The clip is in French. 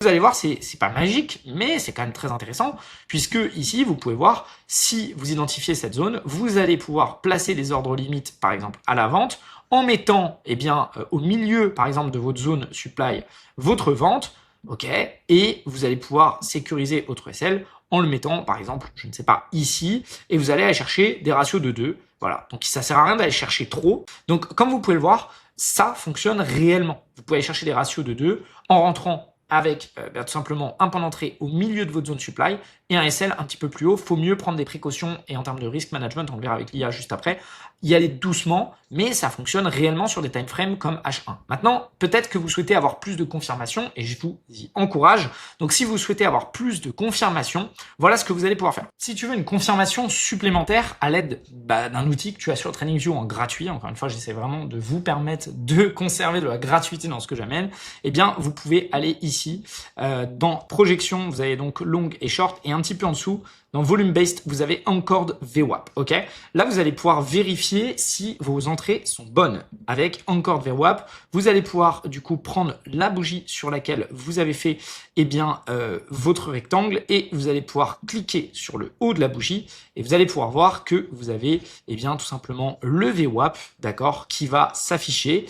Vous allez voir, c'est pas magique, mais c'est quand même très intéressant, puisque ici, vous pouvez voir, si vous identifiez cette zone, vous allez pouvoir placer les ordres limites, par exemple, à la vente, en mettant, eh bien, au milieu, par exemple, de votre zone supply, votre vente, ok, et vous allez pouvoir sécuriser votre SL en le mettant, par exemple, je ne sais pas, ici, et vous allez aller chercher des ratios de 2, voilà. Donc, ça sert à rien d'aller chercher trop. Donc, comme vous pouvez le voir, ça fonctionne réellement. Vous pouvez aller chercher des ratios de 2 en rentrant avec tout simplement un point d'entrée au milieu de votre zone supply et un SL un petit peu plus haut. Faut mieux prendre des précautions et en termes de risk management, on le verra avec l'IA juste après, y aller doucement, mais ça fonctionne réellement sur des timeframes comme H1. Maintenant, peut-être que vous souhaitez avoir plus de confirmation et je vous y encourage. Donc, si vous souhaitez avoir plus de confirmation, voilà ce que vous allez pouvoir faire. Si tu veux une confirmation supplémentaire à l'aide d'un outil que tu as sur TradingView en gratuit, encore une fois, j'essaie vraiment de vous permettre de conserver de la gratuité dans ce que j'amène, eh bien, vous pouvez aller ici dans projection, vous avez donc long et short, et un petit peu en dessous, dans volume based, vous avez Anchored VWAP, ok? Là, vous allez pouvoir vérifier si vos entrées sont bonnes. Avec Anchored VWAP, vous allez pouvoir du coup prendre la bougie sur laquelle vous avez fait eh bien, votre rectangle et vous allez pouvoir cliquer sur le haut de la bougie et vous allez pouvoir voir que vous avez eh bien, tout simplement le VWAP, d'accord, qui va s'afficher.